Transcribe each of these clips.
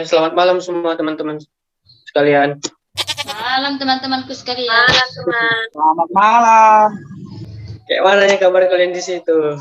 Selamat malam semua teman-teman sekalian. Malam teman-temanku sekalian. Malam teman. Selamat malam. Kayak mana nih kabar kalian di situ?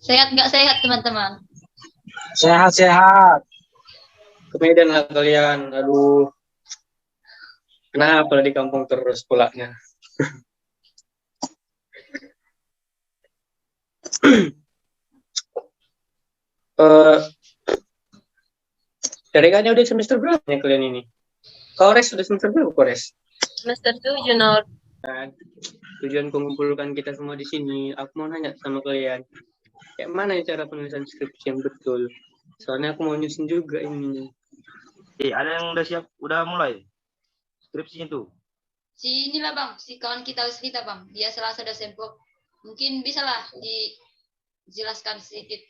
Sehat nggak sehat teman-teman? Sehat-sehat. Ke Medan lah kalian. Aduh, kenapa di kampung terus pulaknya? Jaringannya udah semester berapa nih kalian ini? Kores sudah semester berapa Kores? Semester 7 Nor. Nah, tujuan mengumpulkan kita semua di sini. Aku mau nanya sama kalian, kayak mana ya cara penulisan skripsi yang betul? Soalnya aku mau nyusun juga ini. Ada yang udah siap, udah mulai skripsinya tuh. Si inilah bang, si kawan kita Usrita bang, dia Selasa udah sempok. Mungkin bisa lah dijelaskan sedikit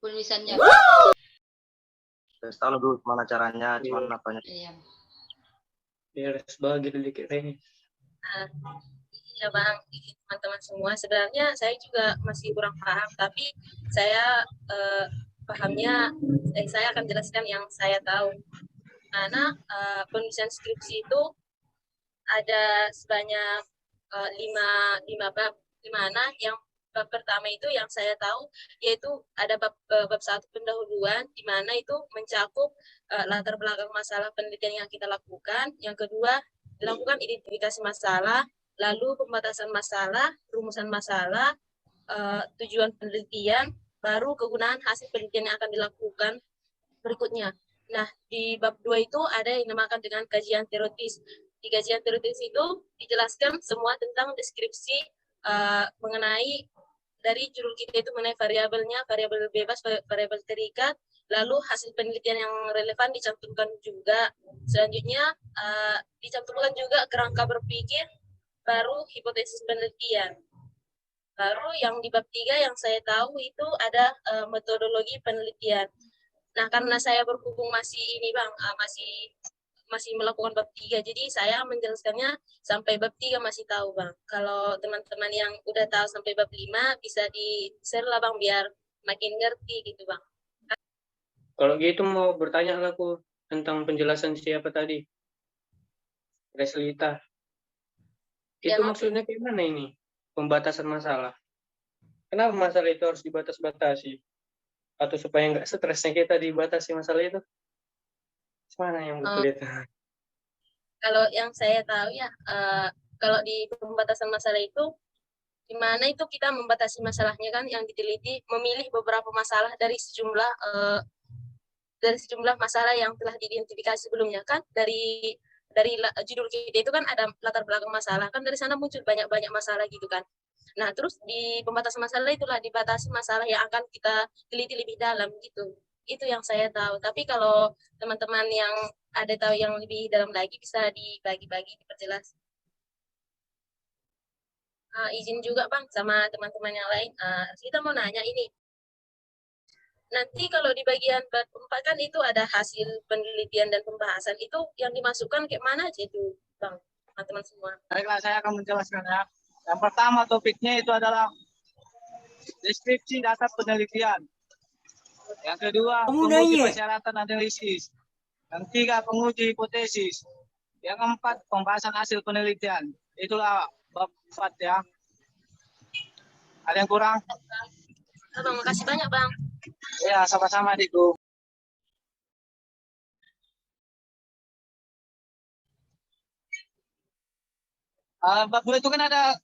penulisannya. Terus tahu dulu gimana caranya, gimana apanya. Iya. Ya, harus bagi dikit ini. Iya bang, teman-teman semua. Sebenarnya saya juga masih kurang paham, tapi saya pahamnya, saya akan jelaskan yang saya tahu. Karena penulisan skripsi itu ada sebanyak lima bab, di mana yang bab pertama itu yang saya tahu yaitu ada bab 1 pendahuluan, di mana itu mencakup latar belakang masalah penelitian yang kita lakukan. Yang kedua, dilakukan identifikasi masalah, lalu pembatasan masalah, rumusan masalah, tujuan penelitian, baru kegunaan hasil penelitian yang akan dilakukan berikutnya. Nah, di bab 2 itu ada yang dinamakan dengan kajian teoritis. Di kajian teoritis itu dijelaskan semua tentang deskripsi mengenai dari judul kita itu mengenai variabelnya, variabel bebas, variabel terikat, lalu hasil penelitian yang relevan dicantumkan juga. Selanjutnya dicantumkan juga kerangka berpikir, baru hipotesis penelitian. Baru yang di bab 3 yang saya tahu itu ada metodologi penelitian. Nah, karena saya berhubung masih ini Bang, masih melakukan bab 3, jadi saya menjelaskannya sampai bab 3 masih tahu Bang. Kalau teman-teman yang udah tahu sampai bab 5 bisa di-share lah Bang, biar makin ngerti gitu Bang. Kalau gitu mau bertanya aku tentang penjelasan siapa tadi? Reslita. Itu Ya, maksudnya gimana ini? Pembatasan masalah. Kenapa masalah itu harus dibatas-batasi? Atau supaya nggak stresnya kita dibatasi masalah itu? Mana yang betul itu? Kalau yang saya tahu ya, kalau di pembatasan masalah itu, di mana itu kita membatasi masalahnya kan yang diteliti, memilih beberapa masalah dari sejumlah masalah yang telah diidentifikasi sebelumnya kan, dari judul kita itu kan ada latar belakang masalah kan, dari sana muncul banyak masalah gitu kan. Nah, terus di pembatasan masalah itulah dibatasi masalah yang akan kita teliti lebih dalam gitu. Itu yang saya tahu. Tapi kalau teman-teman yang ada tahu yang lebih dalam lagi bisa dibagi-bagi, diperjelas. Izin juga Bang sama teman-teman yang lain. Kita mau nanya ini. Nanti kalau di bagian bab 4 kan itu ada hasil penelitian dan pembahasan. Itu yang dimasukkan kayak mana aja itu Bang, teman-teman semua? Baiklah, saya akan menjelaskan ya. Yang pertama topiknya itu adalah deskripsi data penelitian. Yang kedua, penguji persyaratan analisis. Yang tiga, penguji hipotesis. Yang keempat, pembahasan hasil penelitian. Itulah bab 4 ya. Ada yang kurang? Bang, makasih banyak Bang. Ya, sama-sama Diku. Bab 2 itu kan ada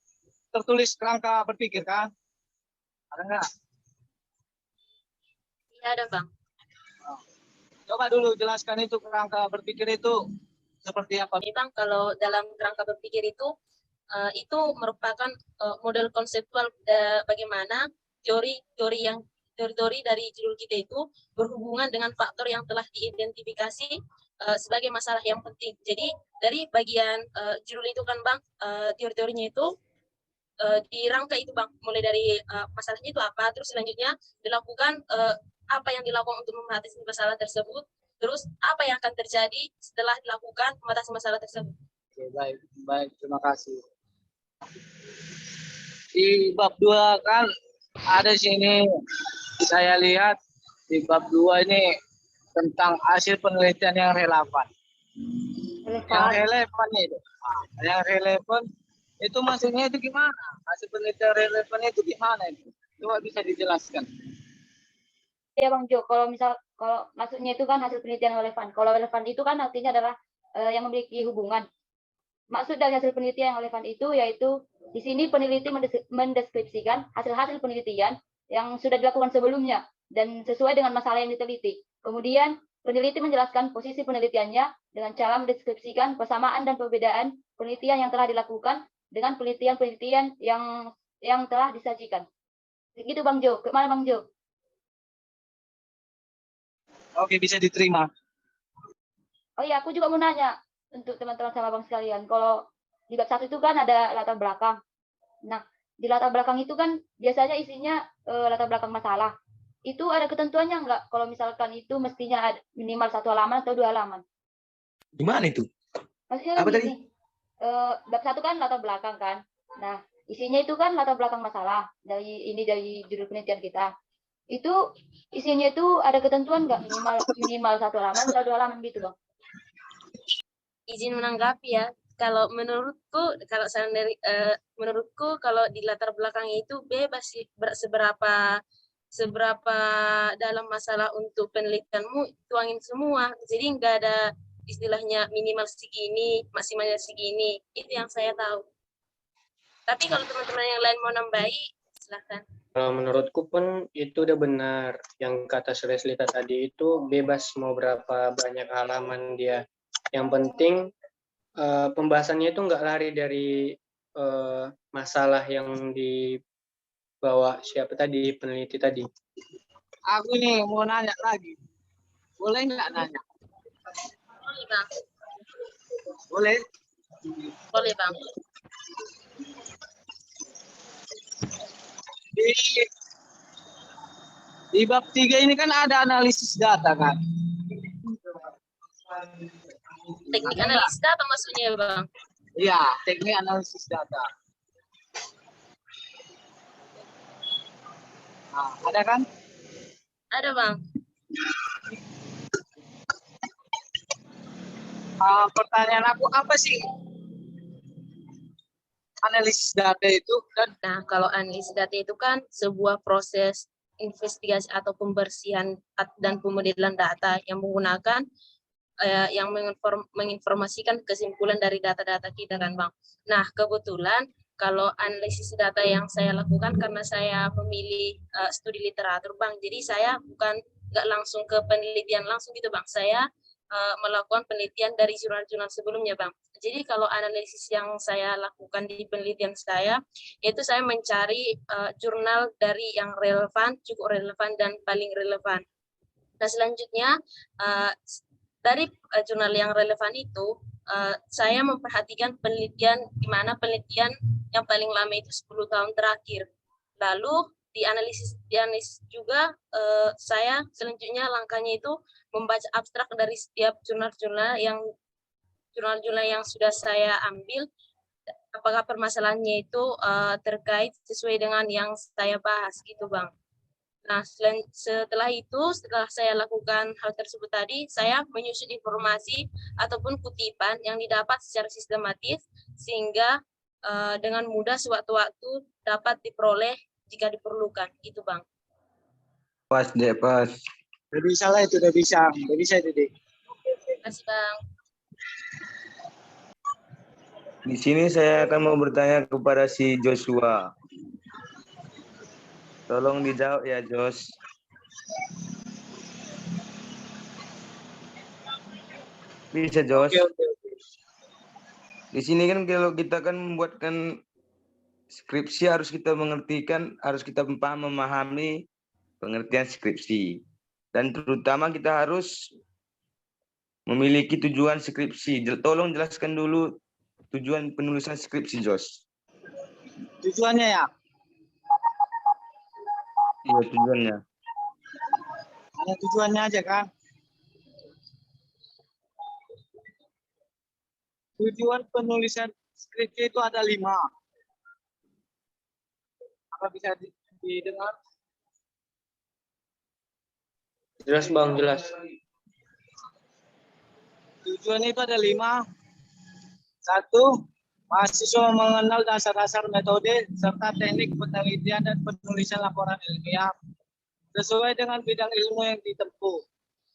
tertulis kerangka berpikir kan? Ada nggak? Iya ada Bang. Coba dulu jelaskan itu kerangka berpikir itu seperti apa? Bang, kalau dalam kerangka berpikir itu merupakan model konseptual bagaimana teori-teori dari judul kita itu berhubungan dengan faktor yang telah diidentifikasi sebagai masalah yang penting. Jadi dari bagian judul itu kan Bang, teori-teorinya itu dirangkai itu Bang, mulai dari masalahnya itu apa, terus selanjutnya dilakukan apa yang dilakukan untuk mengatasi masalah tersebut, terus apa yang akan terjadi setelah dilakukan mengatasi masalah tersebut. Oke, baik, terima kasih. Di bab 2 kan ada sini, saya lihat di bab 2 ini tentang hasil penelitian yang relevan. Yang relevan itu. Yang relevan itu maksudnya itu gimana? Hasil penelitian relevan itu gimana itu? Coba bisa dijelaskan. Ya Bang Jo, kalau maksudnya itu kan hasil penelitian relevan. Kalau relevan itu kan artinya adalah yang memiliki hubungan. Maksud dari hasil penelitian yang relevan itu yaitu di sini peneliti mendeskripsikan hasil-hasil penelitian yang sudah dilakukan sebelumnya dan sesuai dengan masalah yang diteliti. Kemudian peneliti menjelaskan posisi penelitiannya dengan cara mendeskripsikan persamaan dan perbedaan penelitian yang telah dilakukan dengan penelitian-penelitian yang telah disajikan. Begitu Bang Jo. Kemana Bang Jo? Oke, bisa diterima. Oh iya, aku juga mau nanya untuk teman-teman sama Bang sekalian. Kalau di bab 1 itu kan ada latar belakang. Nah, di latar belakang itu kan biasanya isinya latar belakang masalah. Itu ada ketentuannya nggak? Kalau misalkan itu mestinya ada minimal 1 halaman atau 2 halaman. Gimana itu? Maksudnya Apa gini, bab 1 kan latar belakang kan. Nah, isinya itu kan latar belakang masalah dari judul penelitian kita. Itu isinya itu ada ketentuan nggak minimal 1 halaman atau 2 halaman gitu Bang? Izin menanggapi ya. Kalau menurutku kalau di latar belakang itu bebas sih seberapa dalam masalah untuk penelitianmu tuangin semua. Jadi nggak ada istilahnya minimal segini, maksimalnya segini. Itu yang saya tahu. Tapi kalau teman-teman yang lain mau nambahi, silahkan. Kalau menurutku pun itu udah benar. Yang kata Sureslita tadi itu bebas mau berapa banyak halaman dia. Yang penting pembahasannya itu nggak lari dari masalah yang dibawa siapa tadi, peneliti tadi. Aku nih mau nanya lagi. Boleh nggak nanya? Boleh, Bang. Boleh? Boleh, Bang. Di bab 3 ini kan ada analisis data kan? Teknik analisis data maksudnya, Bang? Iya, teknik analisis data. Nah, ada kan? Ada, Bang. Pertanyaan aku apa sih analisis data itu? Nah, kalau analisis data itu kan sebuah proses investigasi atau pembersihan dan pemodelan data yang menggunakan yang menginformasikan kesimpulan dari data-data kita kan Bang. Nah, kebetulan kalau analisis data yang saya lakukan karena saya memilih studi literatur Bang, jadi saya nggak langsung ke penelitian langsung gitu Bang, saya melakukan penelitian dari jurnal-jurnal sebelumnya Bang. Jadi kalau analisis yang saya lakukan di penelitian saya, yaitu saya mencari jurnal dari yang relevan, cukup relevan, dan paling relevan. Nah, selanjutnya dari jurnal yang relevan itu, saya memperhatikan penelitian, di mana penelitian yang paling lama itu 10 tahun terakhir. Lalu di analisis juga, saya selanjutnya langkahnya itu membaca abstrak dari setiap jurnal-jurnal yang sudah saya ambil, apakah permasalahannya itu terkait sesuai dengan yang saya bahas gitu Bang. Nah, setelah saya lakukan hal tersebut tadi, saya menyusun informasi ataupun kutipan yang didapat secara sistematis, sehingga dengan mudah sewaktu-waktu dapat diperoleh jika diperlukan. Itu, Bang. Pas, Dek, pas. Udah bisa lah itu, udah bisa itu, Dek. Terima kasih, Bang. Di sini saya akan mau bertanya kepada si Joshua. Tolong dijawab ya, Jos. Bisa, Jos. Oke. Di sini kan kalau kita kan membuatkan skripsi harus kita memahami pengertian skripsi. Dan terutama kita harus memiliki tujuan skripsi. Tolong jelaskan dulu tujuan penulisan skripsi, Jos. Tujuannya ya? Iya, tujuannya. Hanya tujuannya aja kan? Tujuan penulisan skripsi itu ada 5. Apa bisa didengar? Jelas Bang, jelas. Tujuannya itu ada 5. 1. Mahasiswa mengenal dasar-dasar metode serta teknik penelitian dan penulisan laporan ilmiah sesuai dengan bidang ilmu yang ditempuh.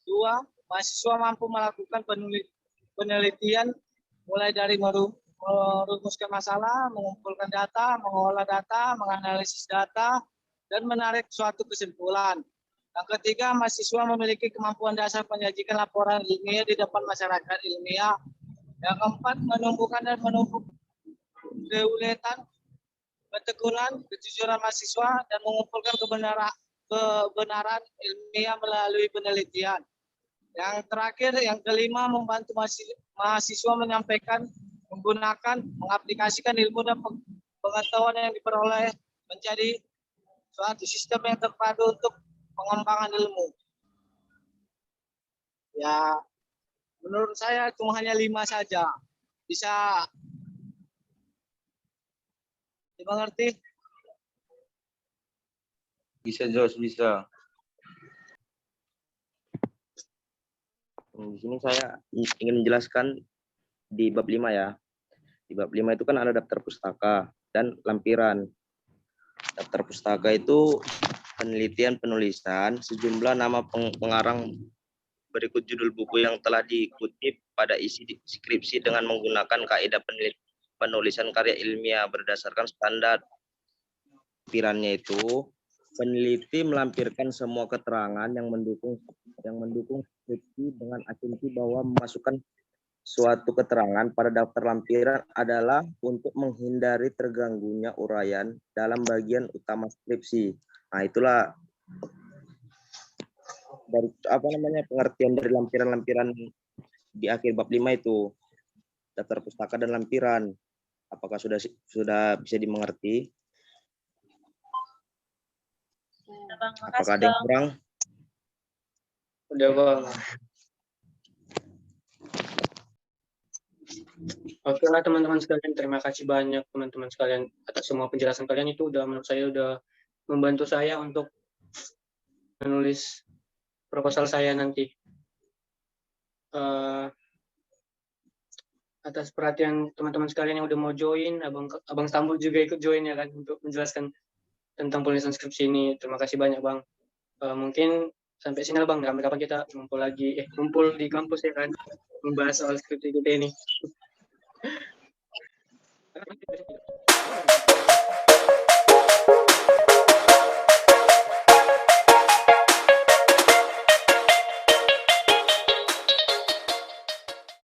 2. Mahasiswa mampu melakukan penelitian mulai dari merumuskan masalah, mengumpulkan data, mengolah data, menganalisis data, dan menarik suatu kesimpulan. Yang ketiga, mahasiswa memiliki kemampuan dasar menyajikan laporan ilmiah di depan masyarakat ilmiah. Yang keempat, menumbuhkan dan menumpuk keuletan, ketekunan, kejujuran mahasiswa, dan mengumpulkan kebenaran ilmiah melalui penelitian. Yang terakhir, yang kelima, membantu mahasiswa menyampaikan, menggunakan, mengaplikasikan ilmu dan pengetahuan yang diperoleh menjadi suatu sistem yang terpadu untuk pengembangan ilmu. Ya, menurut saya cuma hanya 5 saja. Bisa dimengerti? Bisa, Jos, bisa. Di sini saya ingin menjelaskan di bab 5 ya. Di bab 5 itu kan ada daftar pustaka dan lampiran. Daftar pustaka itu penelitian penulisan sejumlah nama pengarang berikut judul buku yang telah dikutip pada isi skripsi dengan menggunakan kaidah penulisan karya ilmiah berdasarkan standar. Lampirannya itu peneliti melampirkan semua keterangan yang mendukung skripsi dengan asumsi bahwa memasukkan suatu keterangan pada daftar lampiran adalah untuk menghindari terganggunya uraian dalam bagian utama skripsi. Nah, itulah dari pengertian dari lampiran-lampiran di akhir bab 5 itu. Daftar pustaka dan lampiran. Apakah sudah bisa dimengerti? Bang, Apakah ada yang kurang? Udah Bang. Oke lah teman-teman sekalian, terima kasih banyak teman-teman sekalian atas semua penjelasan kalian. Itu menurut saya udah membantu saya untuk menulis proposal saya nanti. Atas perhatian teman-teman sekalian yang udah mau join, Abang Stambul juga ikut join ya kan untuk menjelaskan tentang penulisan skripsi ini. Terima kasih banyak Bang. Mungkin sampai sini lah Bang, kapan-kapan kita kumpul di kampus ya kan, membahas soal skripsi kita ini.